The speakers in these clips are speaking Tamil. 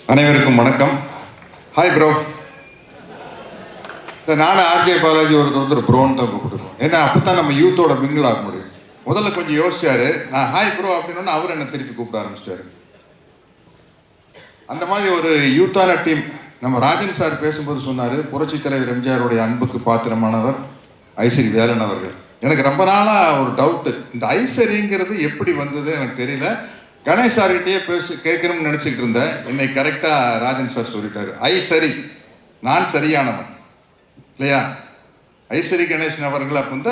அனைவருக்கும் வணக்கம். Hi bro. நானும் ஆர்ஜே பாலாஜி ஒருத்தர் ப்ரோன்னு தான் கூப்பிட்டுருக்கோம். ஏன்னா அப்போ தான் நம்ம யூத்தோட மிங்கிள் ஆக முடியும். முதல்ல கொஞ்சம் யோசிச்சாரு, நான் ஹாய் ப்ரோ அப்படின்னு அவர் என்ன திருப்பி கூப்பிட ஆரம்பிச்சிட்டாரு. அந்த மாதிரி ஒரு யூத்தான டீம். நம்ம ராஜன் சார் பேசும்போது சொன்னார், புரட்சி தலைவர் எம்ஜிஆருடைய அன்புக்கு பாத்திரமானவர் ஐசரி வேலன் அவர்கள். எனக்கு ரொம்ப நாளாக ஒரு டவுட்டு, இந்த ஐசரிங்கிறது எப்படி வந்தது எனக்கு தெரியல. கணேஷ் சார்கிட்டயே கேட்கணும்னு நினச்சிக்கிட்டு இருந்தேன். இன்னைக்கு கரெக்டாக ராஜன் சார் சொல்லிட்டாரு, ஐசரி நான் சரியானவன் இல்லையா. ஐசரி கணேசன் அவர்கள் அப்போ வந்து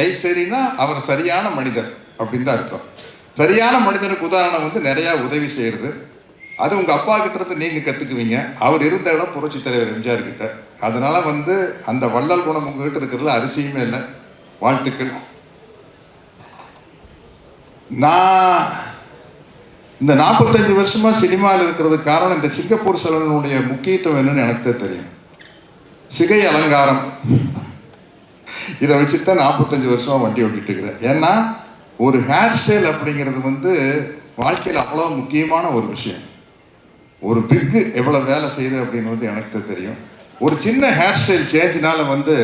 ஐசரினா அவர் சரியான மனிதர் அப்படின்னு தான் அர்த்தம். சரியான மனிதனுக்கு உதாரணம் வந்து நிறையா உதவி செய்கிறது. அது உங்கள் அப்பா கிட்ட இருந்து நீங்கள் கற்றுக்குவீங்க. அவர் இருந்த இடம் புரட்சி தலைவர் எம்ஜிஆர் கிட்ட. அதனால வந்து அந்த வள்ளல் குணம் உங்ககிட்ட இருக்கிறதுல அரிசியுமே இல்லை. வாழ்த்துக்கள். நான் இந்த 45 வருஷமா சினிமாவில் இருக்கிறதுக்கு காரணம் இந்த சிங்கப்பூர் சலூனுடைய முக்கியத்துவம் என்னன்னு எனக்கு தெரியும். சிகை அலங்காரம் இதை வச்சுட்டு தான் 45 வருஷமா வண்டி ஓட்டிட்டு இருக்கிறேன். ஏன்னா ஒரு ஹேர் ஸ்டைல் அப்படிங்கிறது வந்து வாழ்க்கையில் அவ்வளோ முக்கியமான ஒரு விஷயம். ஒரு பிக்கு எவ்வளோ வேலை செய்யுது அப்படின்னு வந்து எனக்கு தெரியும். ஒரு சின்ன ஹேர் ஸ்டைல் சேஞ்சினால வந்து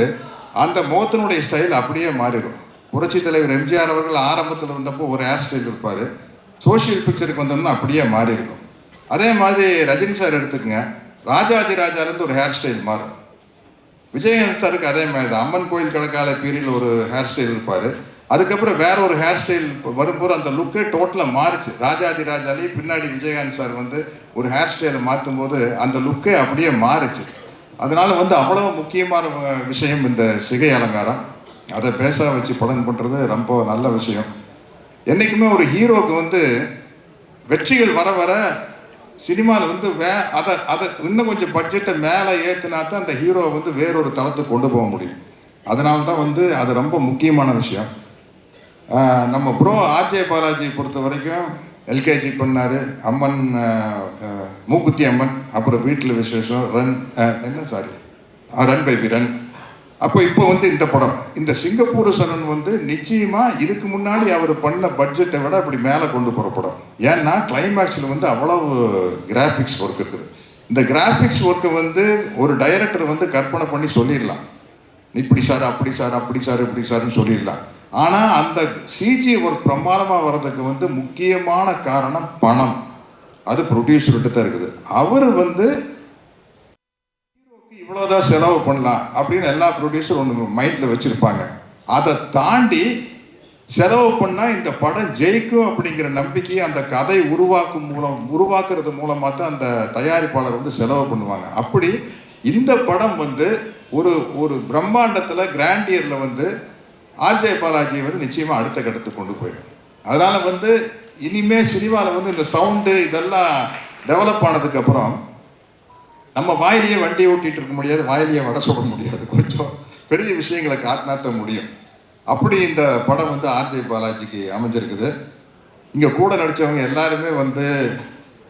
அந்த முகத்தினுடைய ஸ்டைல் அப்படியே மாறிடும். புரட்சி தலைவர் எம்ஜிஆர் அவர்கள் ஆரம்பத்தில் இருந்தப்போ ஒரு ஹேர் ஸ்டைல் இருப்பார், சோஷியல் பிக்சருக்கு வந்தோம்னா அப்படியே மாறி இருக்கும். அதே மாதிரி ரஜினி சார் எடுத்துக்கங்க, ராஜாஜி ராஜாலேருந்து ஒரு ஹேர் ஸ்டைல் மாறும். விஜயகாந்த் சாருக்கு அதே மாதிரி தான். அம்மன் கோயில் கடற்கால பீரியடில் ஒரு ஹேர் ஸ்டைல் இருப்பார், அதுக்கப்புறம் வேற ஒரு ஹேர் ஸ்டைல் வரும்போது அந்த லுக்கே டோட்டலாக மாறிச்சு. ராஜாஜி ராஜாலே பின்னாடி விஜயகாந்த் சார் வந்து ஒரு ஹேர் ஸ்டைலை மாற்றும் போது அந்த லுக்கே அப்படியே மாறிச்சு. அதனால வந்து அவ்வளோ முக்கியமான விஷயம் இந்த சிகை அலங்காரம். அதை பேச வச்சு படம் பண்ணுறது ரொம்ப நல்ல விஷயம். என்றைக்குமே ஒரு ஹீரோவுக்கு வந்து வெற்றிகள் வர வர சினிமாவில் வந்து அதை இன்னும் கொஞ்சம் பட்ஜெட்டை மேலே ஏற்றினா தான் அந்த ஹீரோவை வந்து வேறொரு தளத்துக்கு கொண்டு போக முடியும். அதனால தான் வந்து அது ரொம்ப முக்கியமான விஷயம். நம்ம ப்ரோ ஆர்ஜே பாலாஜி பொறுத்த வரைக்கும் எல்கேஜி பண்ணார், அம்மன் மூக்குத்தி அம்மன், அப்புறம் வீட்டில் விசேஷம், ரன் பேபி ரன். இப்போ வந்து இந்த படம், இந்த சிங்கப்பூர் சலூன் வந்து நிச்சயமாக இதுக்கு முன்னாடி அவர் பண்ண பட்ஜெட்டை விட அப்படி மேலே கொண்டு போகிற படம். ஏன்னா கிளைமேக்ஸில் வந்து அவ்வளவு கிராஃபிக்ஸ் ஒர்க் இருக்குது. இந்த கிராஃபிக்ஸ் ஒர்க்கை வந்து ஒரு டைரக்டர் வந்து கற்பனை பண்ணி சொல்லிடலாம், இப்படி சார் அப்படி சார் அப்படி சார் இப்படி சார்னு சொல்லிடலாம். ஆனால் அந்த சிஜி ஒர்க் பிரமாதமாக வர்றதுக்கு வந்து முக்கியமான காரணம் பணம். அது ப்ரொடியூசர்கிட்ட தான் இருக்குது. அவர் வந்து இவ்வளோதான் செலவு பண்ணலாம் அப்படின்னு எல்லா ப்ரொடியூசரும் ஒன்று மைண்டில் வச்சுருப்பாங்க. அதை தாண்டி செலவு பண்ணால் இந்த படம் ஜெயிக்கும் அப்படிங்கிற நம்பிக்கையை அந்த கதை உருவாக்குறது மூலமாக தான் அந்த தயாரிப்பாளர் வந்து செலவு பண்ணுவாங்க. அப்படி இந்த படம் வந்து ஒரு பிரம்மாண்டத்தில் கிராண்டியரில் வந்து ஆர்ஜே பாலாஜியை வந்து நிச்சயமாக அடுத்த கட்டத்துக்கு கொண்டு போயிடும். அதனால் வந்து இனிமேல் சினிமாவில் வந்து இந்த சவுண்டு இதெல்லாம் டெவலப் ஆனதுக்கப்புறம் நம்ம வாயிலேயே வண்டியை ஓட்டிகிட்டு இருக்க முடியாது, வாயிலேயே வடை சொல்ல முடியாது. கொஞ்சம் பெரிய விஷயங்களை காட்டினாத்த முடியும். அப்படி இந்த படம் வந்து ஆர்ஜே பாலாஜிக்கு அமைஞ்சிருக்குது. இங்கே கூட நடித்தவங்க எல்லாருமே வந்து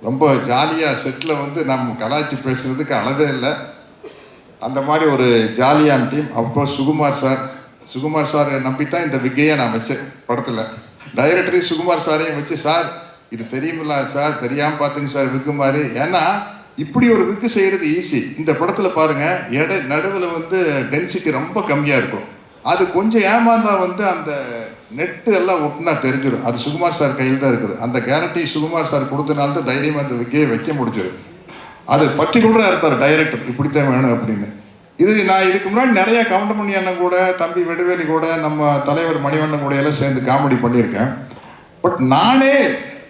ரொம்ப ஜாலியாக செட்டில் வந்து நம்ம கலாய்ச்சி பேசுகிறதுக்கு அளவே இல்லை. அந்த மாதிரி ஒரு ஜாலியான டீம். அப்கோர்ஸ் சுகுமார் சார் நம்பித்தான் இந்த விக்கையை நான் வச்சேன் படத்தில். டைரக்டரி சுகுமார் சாரையும் வச்சு, சார் இது தெரியுமில்ல சார், தெரியாமல் பார்த்துங்க சார் விக்கு மாதிரி. ஏன்னா இப்படி ஒரு விக்கு செய்கிறது ஈஸி. இந்த படத்தில் பாருங்கள், நடுவில் வந்து டென்சிட்டி ரொம்ப கம்மியாக இருக்கும். அது கொஞ்சம் ஏமாந்தா வந்து அந்த நெட்டு எல்லாம் ஒட்டுனா தெரிஞ்சிடும். அது சுகுமார் சார் கையில் தான் இருக்குது. அந்த கேரண்டி சுகுமார் சார் கொடுத்தனால தான் தைரியமாக அந்த விக்கையை வைக்க முடிஞ்சது. அது பர்டிகுலராக இருப்பார் டைரக்டர், இப்படித்தான் வேணும் அப்படின்னு. நான் இதுக்கு முன்னாடி நிறைய கவுண்டமணி அண்ணன் கூட, தம்பி வெடுவேலி கூட, நம்ம தலைவர் மணிவண்ணன் கூட எல்லாம் சேர்ந்து காமெடி பண்ணியிருக்கேன். பட் நானே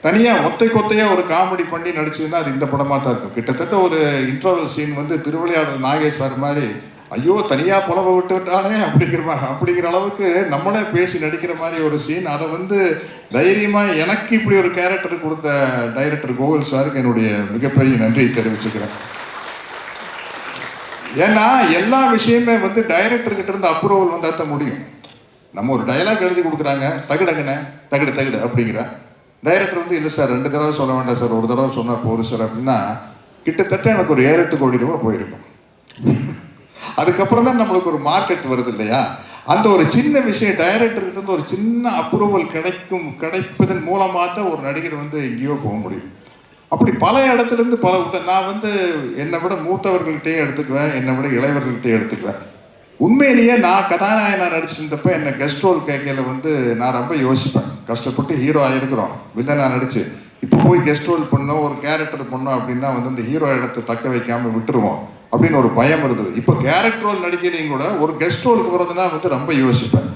தனியாக கொத்தையாக ஒரு காமெடி பண்ணி நடிச்சதுன்னா அது இந்த படமாக தான் இருக்கும். கிட்டத்தட்ட ஒரு இன்டர்வல் சீன் வந்து திருவிளையாடல் நாகேஷ் சார் மாதிரி, ஐயோ தனியாக புலவை விட்டானே அப்படிங்கிற அளவுக்கு நம்மளே பேசி நடிக்கிற மாதிரி ஒரு சீன். அதை வந்து தைரியமாக எனக்கு இப்படி ஒரு கேரக்டர் கொடுத்த டைரக்டர் கோகுல் சாருக்கு என்னுடைய மிகப்பெரிய நன்றியை தெரிவிச்சுக்கிறேன். ஏன்னா எல்லா விஷயமே வந்து டைரக்டர்கிட்ட இருந்து அப்ரூவல் வந்தால் தான் முடியும். நம்ம ஒரு டைலாக் எழுதி கொடுக்குறாங்க, தகுடங்கண்ணே தகுடு அப்படிங்கிற டைரக்டர் வந்து இல்லை சார் 2 தடவை சொல்ல வேண்டாம் சார், ஒரு தடவை சொன்னால் போதும் சார் அப்படின்னா கிட்டத்தட்ட எனக்கு ஒரு 7-8 கோடி ரூபா போயிருக்கும். அதுக்கப்புறம் தான் நம்மளுக்கு ஒரு மார்க்கெட் வருது இல்லையா. அந்த ஒரு சின்ன விஷயம் டைரக்டர்கிட்ட இருந்து ஒரு சின்ன அப்ரூவல் கிடைப்பதன் மூலமாக தான் ஒரு நடிகர் வந்து எங்கேயோ போக முடியும். அப்படி பல இடத்துலேருந்து நான் வந்து என்னை விட மூத்தவர்கள்ட்டையும் எடுத்துக்குவேன், என்னை விட இளையவர்கள்ட்டையும் எடுத்துக்குவேன். உண்மையிலேயே நான் கதாநாயகனாக நடிச்சிருந்தப்ப என்னை கெஸ்ட் ரோல் கேட்கல வந்து நான் ரொம்ப யோசிப்பேன். கஷ்டப்பட்டு ஹீரோ ஆகிருக்கிறோம், வில்லனாக நடிச்சு இப்போ போய் கெஸ்ட் ரோல் பண்ணோம், ஒரு கேரக்டர் பண்ணோம் அப்படின்னா வந்து இந்த ஹீரோ இடத்தை தக்க வைக்காமல் விட்டுருவோம் அப்படின்னு ஒரு பயம் இருந்தது. இப்போ கேரக்டர் ரோல் நடிக்கிறீங்க கூட ஒரு கெஸ்ட் ரோலுக்கு போகிறதுனா வந்து ரொம்ப யோசிப்பேன்.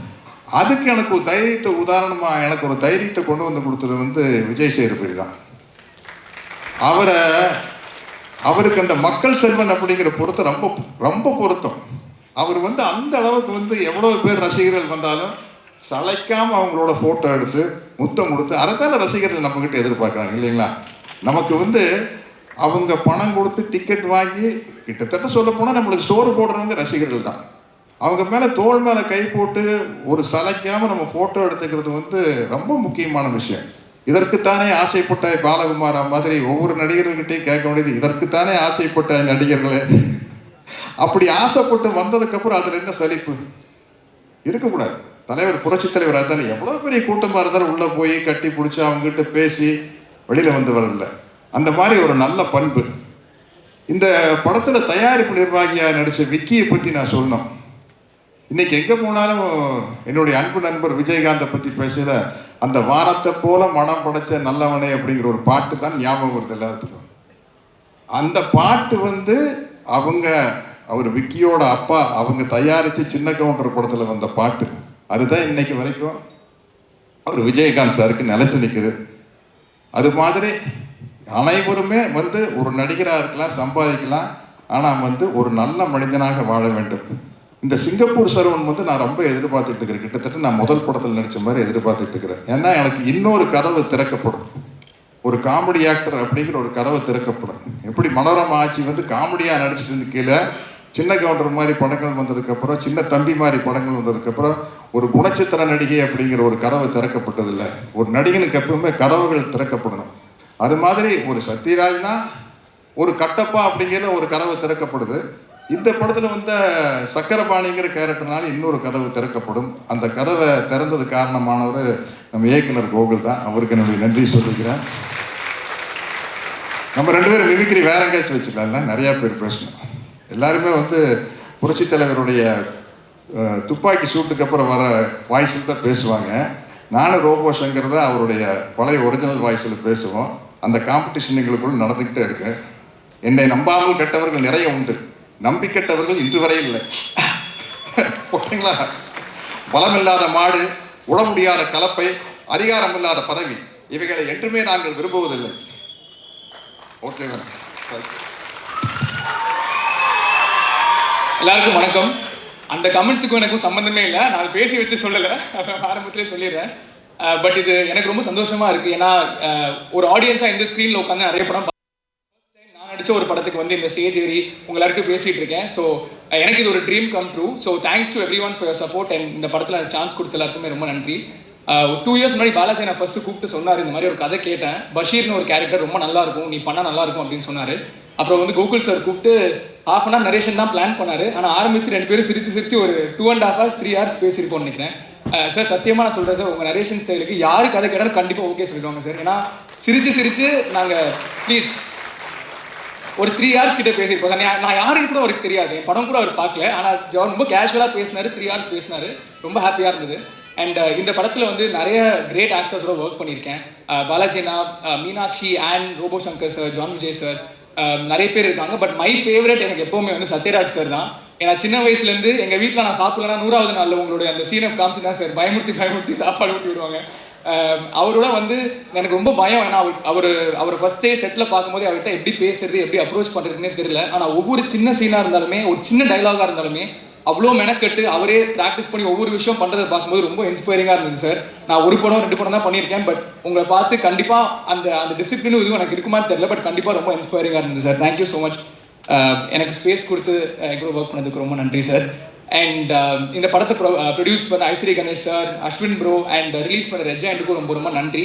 அதுக்கு எனக்கு ஒரு தைரியத்தை, உதாரணமாக எனக்கு ஒரு தைரியத்தை கொண்டு வந்து கொடுத்தது வந்து விஜய் சேதுபதி தான். அவருக்கு அந்த மக்கள் செல்வன் அப்படிங்கிற பொருத்தம் ரொம்ப ரொம்ப பொருத்தம். அவர் வந்து அந்த அளவுக்கு வந்து எவ்வளோ பேர் ரசிகர்கள் வந்தாலும் சளைக்காமல் அவங்களோட ஃபோட்டோ எடுத்து முத்தம் கொடுத்து, அதைத்தான ரசிகர்கள் நம்மக்கிட்ட எதிர்பார்க்குறாங்க இல்லைங்களா? நமக்கு வந்து அவங்க பணம் கொடுத்து டிக்கெட் வாங்கி கிட்டத்தட்ட சொல்ல போனால் நம்மளுக்கு சோறு போடுறவங்க ரசிகர்கள் தான். அவங்க மேலே தோள் மேலே கை போட்டு ஒரு சளைக்காமல் நம்ம ஃபோட்டோ எடுத்துக்கிறது வந்து ரொம்ப முக்கியமான விஷயம். இதற்குத்தானே ஆசைப்பட்ட பாலகுமாரா மாதிரி ஒவ்வொரு நடிகர்கள்கிட்டையும் கேட்க வேண்டியது, இதற்குத்தானே ஆசைப்பட்ட நடிகர்களே. அப்படி ஆசைப்பட்டு வந்ததுக்கப்புறம் அதில் என்ன சலிப்பு இருக்கக்கூடாது. தலைவர், புரட்சி தலைவர் தானே எவ்வளோ பெரிய கூட்டமாக இருந்தாலும் உள்ளே போய் கட்டி பிடிச்சி அவங்ககிட்ட பேசி வெளியில் வந்து வரதில்ல. அந்த மாதிரி ஒரு நல்ல பண்பு. இந்த படத்தில் தயாரிப்பு நிர்வாகியாக நடித்த விக்கியை பற்றி நான் சொல்லணும். இன்னைக்கு எங்கே போனாலும் என்னுடைய அன்பு நண்பர் விஜயகாந்தை பற்றி பேசுகிற அந்த வானத்தை போல மனம் படைச்ச நல்லவனே அப்படிங்கிற ஒரு பாட்டு தான் ஞாபகம் வருது எல்லாத்துக்கும். அந்த பாட்டு வந்து அவர் விக்கியோட அப்பா அவங்க தயாரித்து சின்ன கவுண்டர் படத்தில் வந்த பாட்டு. அதுதான் இன்னைக்கு வரைக்கும் அவர் விஜயகாந்த் சாருக்கு நிலைச்சு நிற்குது. அது மாதிரி அனைவருமே வந்து ஒரு நடிகராக இருக்கலாம், சம்பாதிக்கலாம், ஆனால் வந்து ஒரு நல்ல மனிதனாக வாழ வேண்டும். இந்த சிங்கப்பூர் சரவன் வந்து நான் ரொம்ப எதிர்பார்த்துட்டு இருக்கிறேன். கிட்டத்தட்ட நான் முதல் படத்தில் நடித்த மாதிரி எதிர்பார்த்துட்டு இருக்கிறேன். ஏன்னா எனக்கு இன்னொரு கதவு திறக்கப்படும். ஒரு காமெடி ஆக்டர் அப்படிங்கிற ஒரு கதவை திறக்கப்படும். எப்படி மனோரமா ஆட்சி வந்து காமெடியாக நடிச்சிட்டு இருந்து கீழே சின்ன கவுண்டர் மாதிரி படங்கள் வந்ததுக்கப்புறம், சின்ன தம்பி மாதிரி படங்கள் வந்ததுக்கப்புறம் ஒரு குணச்சித்திர நடிகை அப்படிங்கிற ஒரு கதவு திறக்கப்பட்டதில்லை. ஒரு நடிகனுக்கு எப்பவுமே கதவுகள் திறக்கப்படணும். அது மாதிரி ஒரு சத்யராஜ்னா ஒரு கட்டப்பா அப்படிங்கிற ஒரு கதவு திறக்கப்படுது. இந்த படத்தில் வந்த சக்கரபாணிங்கிற கேரக்டர்னால இன்னொரு கதவு திறக்கப்படும். அந்த கதவை திறந்தது காரணமானவர் நம்ம இயக்குனர் கோகுல் தான். அவருக்கு என்னுடைய நன்றி சொல்லிக்கிறேன். நம்ம 2 பேரும் மிமிக்ரி வேற எங்கேயாச்சும் வச்சுக்கலாம்ல, நிறையா பேர் பேசணும். எல்லாருமே வந்து புரட்சி தலைவருடைய துப்பாக்கி சூட்டுக்கு அப்புறம் வர வாய்ஸில் தான் பேசுவாங்க. நானும் ரோபோ சங்கர் தான் அவருடைய பழைய ஒரிஜினல் வாய்ஸில் பேசுவோம். அந்த காம்படிஷன் எங்களுக்குள்ள நடந்துக்கிட்டே இருக்கு. என்னை நம்பாமல் கெட்டவர்கள் நிறைய உண்டு, நம்பி கெட்டவர்கள் இன்று வரை இல்லை. ஓகேங்களா? பலமில்லாத மாடு, உட முடியாத கலப்பை, அதிகாரம் இல்லாத பதவி, இவைகளை என்றுமே நாங்கள் விரும்புவதில்லை. ஓகேவா? எல்லாருக்கும் வணக்கம். அந்த கமெண்ட்ஸுக்கும் எனக்கும் சம்மந்தமே இல்லை, நான் பேசி வச்சு சொல்லலை, ஆரம்பத்திலே சொல்லிடுறேன். பட் இது எனக்கு ரொம்ப சந்தோஷமாக இருக்குது. ஏன்னா ஒரு ஆடியன்ஸாக இந்த ஸ்க்ரீனில் உட்காந்து நிறைய படம் நான் நடித்த ஒரு படத்துக்கு வந்து இந்த ஸ்டேஜ் ஏறி உங்களாருக்கும் பேசிகிட்டு இருக்கேன். ஸோ எனக்கு இது ஒரு dream come true. So thanks to every one for your support. And இந்த படத்தில் சான்ஸ் கொடுத்த எல்லாருக்குமே ரொம்ப நன்றி. 2 இயர்ஸ் முன்னாடி பாலாஜி நான் ஃபஸ்ட்டு கூப்பிட்டு சொன்னார், இந்த மாதிரி ஒரு கதை கேட்டேன், பஷீர்னு ஒரு கேரக்டர் ரொம்ப நல்லாயிருக்கும், நீ பண்ணால் நல்லாயிருக்கும் அப்படின்னு சொன்னார். அப்புறம் வந்து கோகுல் சார் கூப்பிட்டு ½ அன் ஹவர் நரேஷன் தான் பிளான் பண்ணார். ஆனால் ஆரம்பித்து 2 பேரும் சிரிச்சு ஒரு 2.5 hours 3 hours பேசியிருப்போம்னு நினைக்கிறேன். சார் சத்தியமாக நான் சொல்கிறேன் சார், உங்கள் நரேஷன் ஸ்டைலுக்கு யாரு கதை கேட்டாலும் கண்டிப்பாக ஓகே சொல்லிடுவாங்க சார். ஏன்னா சிரிச்சு நாங்கள் ப்ளீஸ் ஒரு 3 hours கிட்டே பேசியிருப்போம் சார். நான் யாருன்னு கூட அவருக்கு தெரியாது, என் படம் கூட அவர் பார்க்கல, ஆனால் ரொம்ப கேஷுவலாக பேசினார், 3 hours பேசினார், ரொம்ப ஹாப்பியாக இருந்தது. அண்ட் இந்த படத்தில் வந்து நிறைய கிரேட் ஆக்டர்ஸோட ஒர்க் பண்ணியிருக்கேன். பாலாஜினா, Meenakshi, and robo Shankar sir, John Vijay sir, நிறைய பேர் இருக்காங்க. பட் மை ஃபேவரட் எனக்கு எப்போவுமே வந்து சத்யராஜ் சார் தான். ஏன்னா சின்ன வயசுலேருந்து எங்கள் வீட்டில் நான் சாப்பிடலன்னா 100வது நாளில் உங்களுடைய அந்த சீனை காமிச்சு தான் சார் பயமுறுத்தி சாப்பாடு ஊட்டி விடுவாங்க. அவரோட வந்து எனக்கு ரொம்ப பயம். ஏன்னா அவர் ஃபர்ஸ்ட் டே செட்டில் பார்க்கும்போது அவர்கிட்ட எப்படி பேசுறது, எப்படி அப்ரோச் பண்ணுறதுன்னே தெரியல. ஆனால் ஒவ்வொரு சின்ன சீனாக இருந்தாலுமே, ஒரு சின்ன டைலாகாக இருந்தாலுமே அவ்வளோ மெனக்கெட்டு அவரே ப்ராக்டிஸ் பண்ணி ஒவ்வொரு விஷயம் பண்ணுறதை பார்க்கும்போது ரொம்ப இன்ஸ்பைரிங்காக இருந்தது சார். நான் 1 படம் 2 படம் தான் பண்ணியிருக்கேன். பட் உங்களை பார்த்து கண்டிப்பாக அந்த டிசிப்ளினும் இதுவும் எனக்கு இருக்குமான்னு தெரியல. பட் கண்டிப்பாக ரொம்ப இன்ஸ்பைரிங்காக இருந்தது சார். Thank you so much. எனக்கு ஸ்பேஸ் கொடுத்து கூட ஒர்க் பண்ணதுக்கு ரொம்ப நன்றி சார். அண்ட் இந்த படத்தை ப்ரொடியூஸ் பண்ண Ishari Ganesh sir, Ashwin bro, and release பண்ண ரெஜாண்டுக்கும் ரொம்ப நன்றி.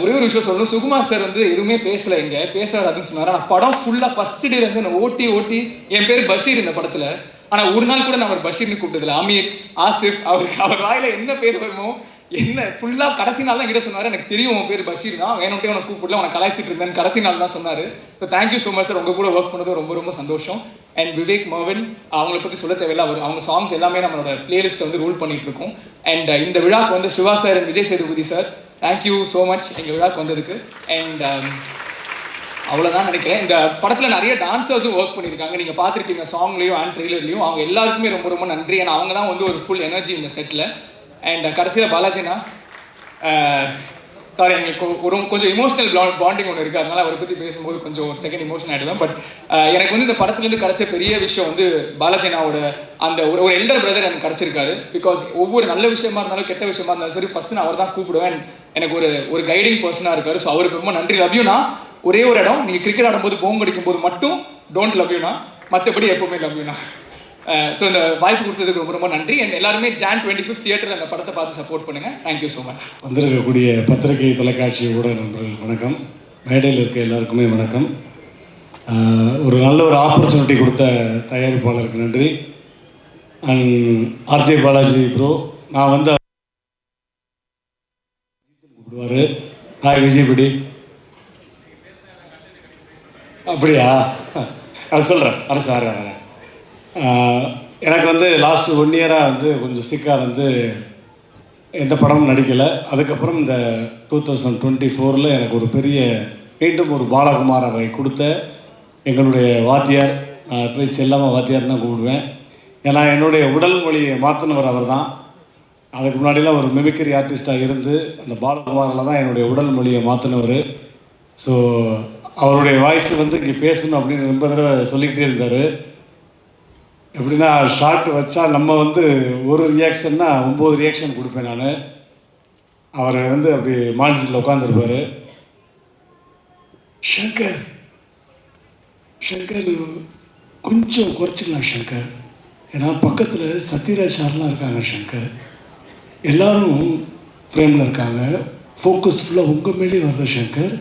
ஒரே ஒரு விஷயம் சொல்லணும், சுகுமார் சார் வந்து எதுவுமே பேசலை, இங்கே பேசுறாரு அப்படின்னு சொன்னார். ஆனால் படம் ஃபுல்லாக ஃபர்ஸ்ட் டேலேருந்து நான் ஓட்டி என் பேர் பஷீர் இந்த படத்தில். ஆனால் ஒரு நாள் கூட நான் அவர் பஷீர்னு கூப்பிட்டதில்ல. அமீர், ஆசிஃப், அவர் வாயில என்ன பேர் வருமோ என்ன ஃபுல்லாக கடைசி நாள் தான் கிட்ட சொன்னார், எனக்கு தெரியும் உன் பேர் பஷீர் தான், வேணும்ட்டே உனக்கு கூப்பிடல, உனக்கு கலாய்ச்சிட்டு இருந்தேன், கடைசி நாள் தான் சொன்னார். So thank you so much sir, உங்கள் கூட ஒர்க் பண்ணது ரொம்ப ரொம்ப சந்தோஷம். அண்ட் விவேக் மர்வின், அவங்கள பற்றி சொல்ல தேவையில்ல, அவங்க சாங்ஸ் எல்லாமே நம்மளோட பிளேலிஸ்ட் வந்து ரூல் பண்ணிட்டு இருக்கோம். அண்ட் இந்த விழாக்கு வந்து Siva sir and Vijay Sethupathi sir, thank you so much எங்கள் விழாக்கு வந்ததுக்கு. அண்ட் அவ்வளோதான் நினைக்கிறேன். இந்த படத்தில் நிறைய டான்சர்ஸும் ஒர்க் பண்ணியிருக்காங்க, நீங்கள் பார்த்துருப்பீங்க சாங்லேயும் அண்ட் ட்ரெய்லர்லையும். அவங்க எல்லாருக்குமே ரொம்ப ரொம்ப நன்றி. ஏன்னா அவங்க தான் வந்து ஒரு ஃபுல் எனர்ஜி இந்த செட்டில். அண்ட் கடைசியில் பாலாஜினா, சாரி எங்களுக்கு ஒரு கொஞ்சம் இமோஷனல் பாண்டிங் ஒன்று இருக்குது, அதனால் அவரை பற்றி பேசும்போது கொஞ்சம் ஒரு செகண்ட் இமோஷன் ஆகிடுவேன். பட் எனக்கு வந்து இந்த படத்துலேருந்து கிடச்ச பெரிய விஷயம் வந்து பாலாஜினாவோட அந்த ஒரு எல்டர் பிரதர் எனக்கு கிடச்சிருக்காரு. பிகாஸ் ஒவ்வொரு நல்ல விஷயமா இருந்தாலும் கெட்ட விஷயமா இருந்தாலும் சரி, ஃபஸ்ட்டு நான் அவர் தான் கூப்பிடுவேன். எனக்கு ஒரு கைடிங் பர்சனாக இருக்காரு. ஸோ அவருக்கு ரொம்ப நன்றி. லவ்யூனா ஒரே ஒரு இடம், நீங்கள் கிரிக்கெட் ஆடும்போது போங்க அடிக்கும் போது மட்டும் டோன்ட் லவ்யூனா, மற்றபடி எப்பவுமே லவ்யூனா. ஸோ இந்த வாய்ப்பு கொடுத்ததுக்கு ரொம்ப ரொம்ப நன்றி. அண்ட் எல்லாருமே Jan 25 தியேட்டரில் அந்த படத்தை பார்த்து சப்போர்ட் பண்ணுங்கள். Thank you so much. வந்திருக்கக்கூடிய பத்திரிகை தொலைக்காட்சி ஊடக நண்பர்கள் வணக்கம், மேடையில் இருக்க எல்லாருக்குமே வணக்கம். ஒரு நல்ல ஒரு ஆப்பர்ச்சுனிட்டி கொடுத்த தயாரிப்பாளருக்கு நன்றி. அண்ட் ஆர்ஜே பாலாஜி ப்ரோ, நான் வந்து கூப்பிடுவார், ஹாய் விஜய்படி, அப்படியா, அது சொல்கிறேன் அரசு வரேன். எனக்கு வந்து லாஸ்ட் 1 இயராக வந்து கொஞ்சம் சிக்காக வந்து எந்த படமும் நடிக்கலை. அதுக்கப்புறம் இந்த 2024 எனக்கு ஒரு பெரிய மீண்டும் ஒரு பாலகுமார் அவை கொடுத்த எங்களுடைய வாத்தியார், நான் போய் செல்லாமல் வாத்தியார் தான் கூப்பிடுவேன். ஏன்னா என்னுடைய உடல் மொழியை மாற்றினவர் அவர் தான். அதுக்கு முன்னாடிலாம் ஒரு மிமிக்ரி ஆர்டிஸ்டாக இருந்து அந்த பாலகுமாரில் தான் என்னுடைய உடல் மொழியை மாற்றினவர். ஸோ அவருடைய வாய்ஸ் வந்து இங்கே பேசணும் அப்படின்னு ரொம்ப தடவை சொல்லிக்கிட்டே இருந்தார். எப்படின்னா ஷார்ட் வச்சா நம்ம வந்து ஒரு ரியாக்ஷன்னா 9 ரியாக்ஷன் கொடுப்பேன் நான். அவர் வந்து அப்படி மானிட்டரில் உட்காந்துருப்பார். ஷங்கர் ஷங்கர் கொஞ்சம் குறைச்சிக்கலாம் ஷங்கர், ஏன்னா பக்கத்தில் சத்யராஜ் சார்லாம் இருக்காங்க ஷங்கர், எல்லோரும் ஃப்ரேமில் இருக்காங்க, ஃபோக்கஸ் ஃபுல்லாக உங்கள் மேலே வருது ஷங்கர்.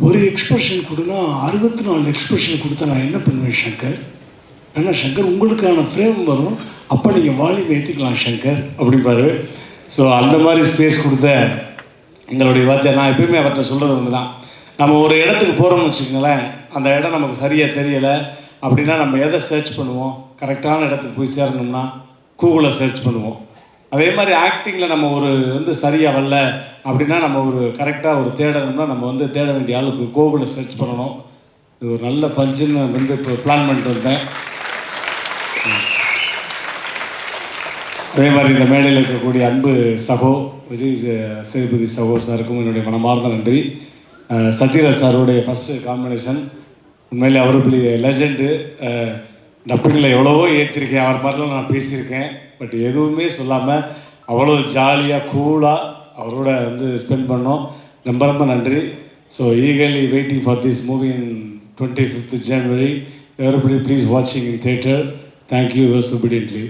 ஒரு எக்ஸ்பிரஷன் கொடுனா 64 எக்ஸ்பிரஷன் கொடுத்தா நான் என்ன பண்ணுவேன் ஷங்கர்? ஏன்னா ஷங்கர் உங்களுக்கான ஃப்ரேம் வரும், அப்போ நீங்கள் வால்யூம் ஏற்றிக்கலாம் ஷங்கர் அப்படிம்பாரு. ஸோ அந்த மாதிரி ஸ்பேஸ் கொடுத்த எங்களுடைய வார்த்தை, நான் எப்பயுமே அவர்கிட்ட சொல்கிறது ஒன்று தான், நம்ம ஒரு இடத்துக்கு போகிறோம்னு வச்சுக்கோங்களேன், அந்த இடம் நமக்கு சரியாக தெரியலை அப்படின்னா நம்ம எதை சர்ச் பண்ணுவோம்? கரெக்டான இடத்துக்கு போய் சேரணும்னா கூகுளில் சர்ச் பண்ணுவோம். அதே மாதிரி ஆக்டிங்கில் நம்ம ஒரு வந்து சரியாக வரல அப்படின்னா நம்ம ஒரு கரெக்டாக ஒரு தேடணும்னா நம்ம வந்து தேட வேண்டிய ஆளுக்கு கூகுளில் சர்ச் பண்ணணும். இது ஒரு நல்ல பஞ்சுன்னு வந்து இப்போ பிளான் பண்ணிட்டு வந்தேன். அதே மாதிரி இந்த மேடையில் இருக்கக்கூடிய அன்பு சகோ விஜய் சேதுபதி சகோ சாருக்கும் என்னுடைய மனமார்ந்த நன்றி. சத்யராஜ் சாருடைய ஃபஸ்ட்டு காம்பினேஷன் உண்மையிலே அவர் பெரிய லெஜெண்டு. டப்பிங்கில் எவ்வளவோ ஏற்றிருக்கேன், அவர் மாதிரிலாம் நான் பேசியிருக்கேன், பட் எதுவுமே சொல்லாமல் அவ்வளோ ஜாலியாக கூலாக அவரோட வந்து ஸ்பெண்ட் பண்ணோம். ரொம்ப ரொம்ப நன்றி. So eagerly waiting for this movie in 25th January. Everybody please watching in theatre. Thank you very obediently.